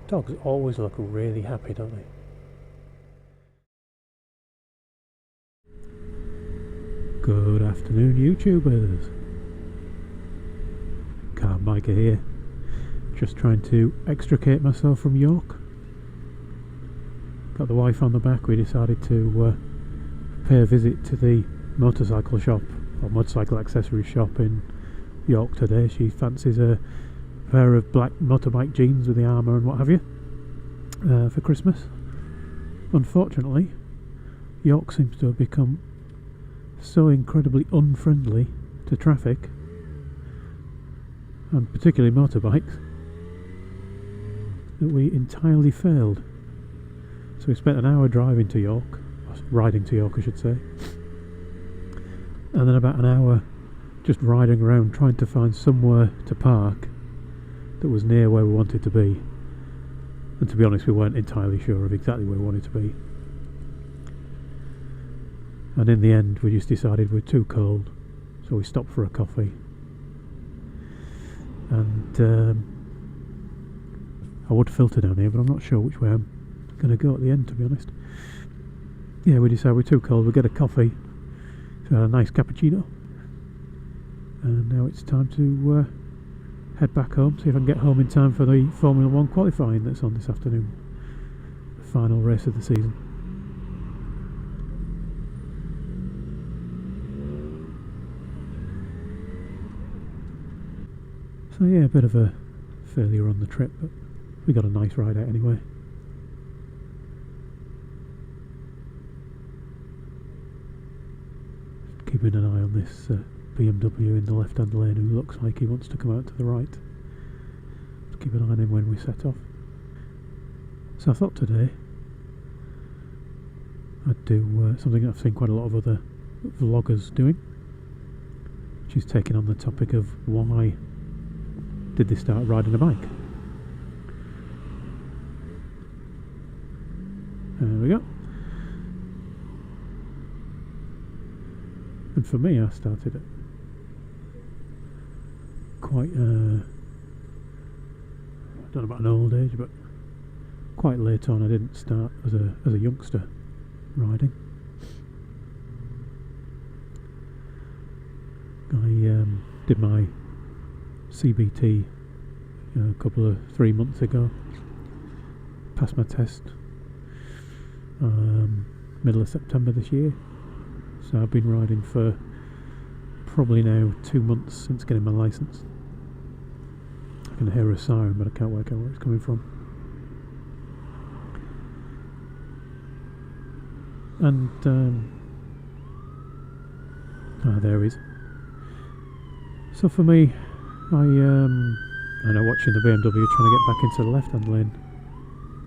Dogs always look really happy, don't they? Good afternoon, YouTubers. Car Micah here. Just trying to extricate myself from York. Got the wife on the back. We decided to pay a visit to the motorcycle shop, or motorcycle accessory shop in York today. She fancies a pair of black motorbike jeans with the armour and what have you for Christmas. Unfortunately, York seems to have become so incredibly unfriendly to traffic, and particularly motorbikes, that we entirely failed. So we spent an hour driving to York, or riding to York I should say, and then about an hour just riding around trying to find somewhere to park that was near where we wanted to be. And to be honest, we weren't entirely sure of exactly where we wanted to be. And in the end we just decided we're too cold, so we stopped for a coffee. And I would filter down here, but I'm not sure which way I'm going to go at the end, to be honest. Yeah, we decided we're too cold, we'll get a coffee. So we had a nice cappuccino. And now it's time to head back home, see if I can get home in time for the Formula 1 qualifying that's on this afternoon. The final race of the season. So yeah, a bit of a failure on the trip, but we got a nice ride out anyway. Just keeping an eye on this BMW in the left-hand lane who looks like he wants to come out to the right. Just keep an eye on him when we set off. So I thought today I'd do something I've seen quite a lot of other vloggers doing, which is taking on the topic of why did they start riding a bike. There we go. And for me, I started at quite, I don't know about an old age, but quite late on. I didn't start as a youngster riding. I did my CBT a couple of 3 months ago. Passed my test middle of September this year. So I've been riding for probably now 2 months since getting my licence. I can hear a siren, but I can't work out where it's coming from. And there he is. So for me, I know watching the BMW trying to get back into the left-hand lane,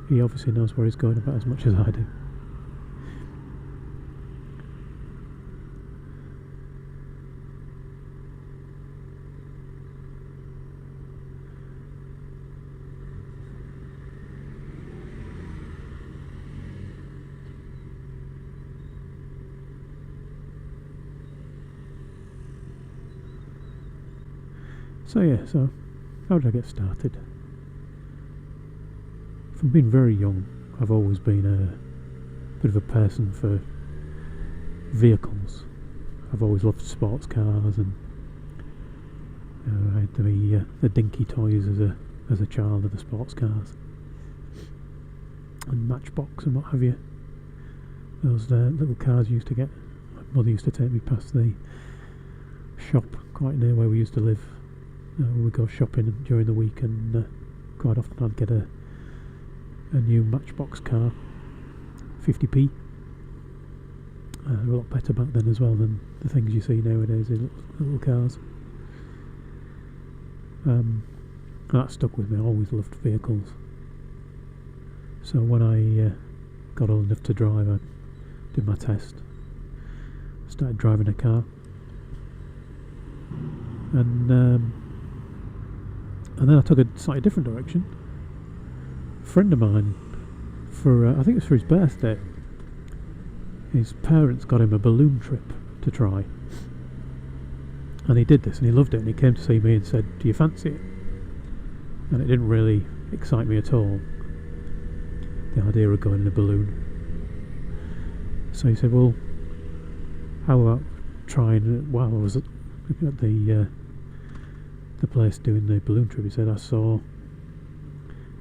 he obviously knows where he's going about as much as I do. So yeah, so how did I get started? From being very young, I've always been a bit of a person for vehicles. I've always loved sports cars, and I had the dinky toys as a child of the sports cars, and Matchbox and what have you. Those little cars used to get. My mother used to take me past the shop quite near where we used to live. We would go shopping during the week, and quite often I'd get a new Matchbox car, 50p. They're a lot better back then as well than the things you see nowadays in little cars. And that stuck with me. I always loved vehicles. So when I got old enough to drive, I did my test, started driving a car, and then I took a slightly different direction. A friend of mine, for I think it was for his birthday, his parents got him a balloon trip to try, and he did this and he loved it, and he came to see me and said, "Do you fancy it?" And it didn't really excite me at all. the idea of going in a balloon. So he said, well, how about trying, while I was at the place doing the balloon trip, he said, I saw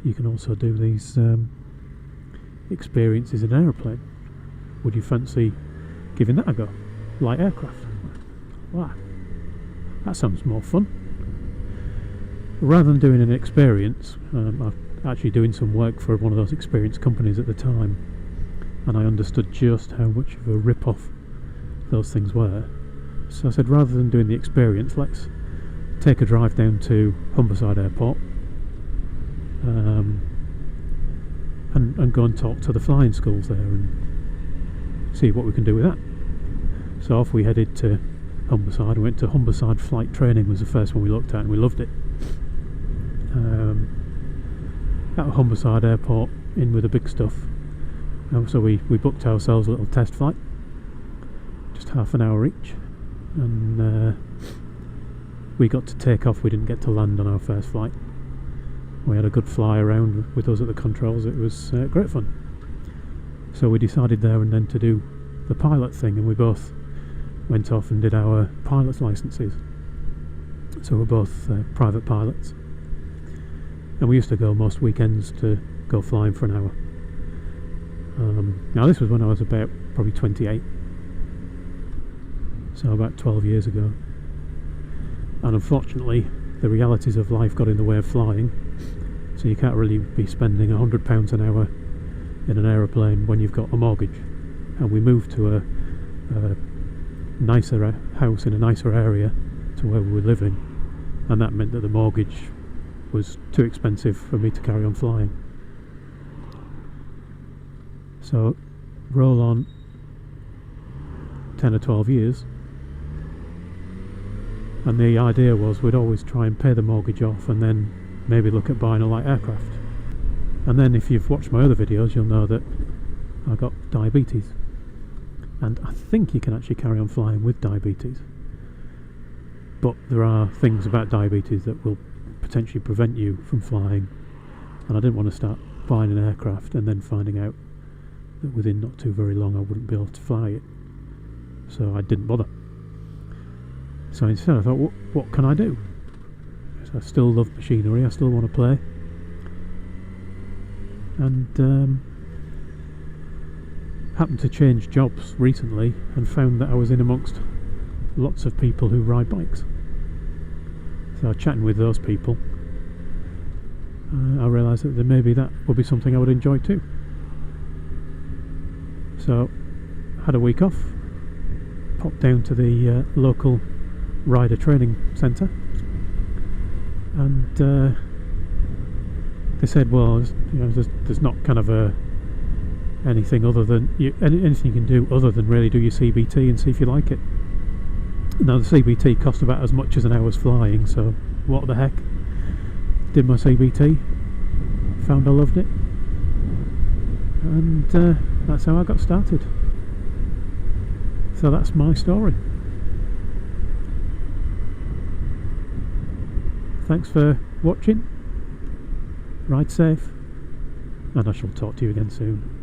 you can also do these experiences in an aeroplane. Would you fancy giving that a go? Light aircraft. Wow, that sounds more fun. Rather than doing an experience, I'm actually doing some work for one of those experience companies at the time, and I understood just how much of a rip-off those things were. So I said, rather than doing the experience, let's take a drive down to Humberside Airport and go and talk to the flying schools there and see what we can do with that. So off we headed to Humberside. We went to Humberside Flight Training, was the first one we looked at, and we loved it. At Humberside Airport, in with the big stuff. So we booked ourselves a little test flight, just half an hour each, and we got to take off. We didn't get to land on our first flight. We had a good fly around with us at the controls. It was great fun. So we decided there and then to do the pilot thing, and we both went off and did our pilot's licenses. So we're both private pilots, and we used to go most weekends to go flying for an hour. Now this was when I was about probably 28, so about 12 years ago, and unfortunately the realities of life got in the way of flying, so you can't really be spending £100 an hour in an aeroplane when you've got a mortgage. And we moved to a nicer house in a nicer area to where we were living, and that meant that the mortgage was too expensive for me to carry on flying. So roll on 10 or 12 years, and the idea was we'd always try and pay the mortgage off and then maybe look at buying a light aircraft. And then if you've watched my other videos, you'll know that I got diabetes, and I think you can actually carry on flying with diabetes, but there are things about diabetes that will potentially prevent you from flying, and I didn't want to start buying an aircraft and then finding out that within not too very long I wouldn't be able to fly it, so I didn't bother. So instead I thought, what can I do? So I still love machinery, I still want to play, and happened to change jobs recently and found that I was in amongst lots of people who ride bikes. So chatting with those people, I realised that maybe that would be something I would enjoy too. So had a week off, popped down to the local rider training centre, and they said, well, you know, there's not kind of anything other than anything you can do other than really do your CBT and see if you like it. Now the CBT cost about as much as an hour's flying, so what the heck. Did my CBT, found I loved it, and that's how I got started. So that's my story. Thanks for watching, ride safe, and I shall talk to you again soon.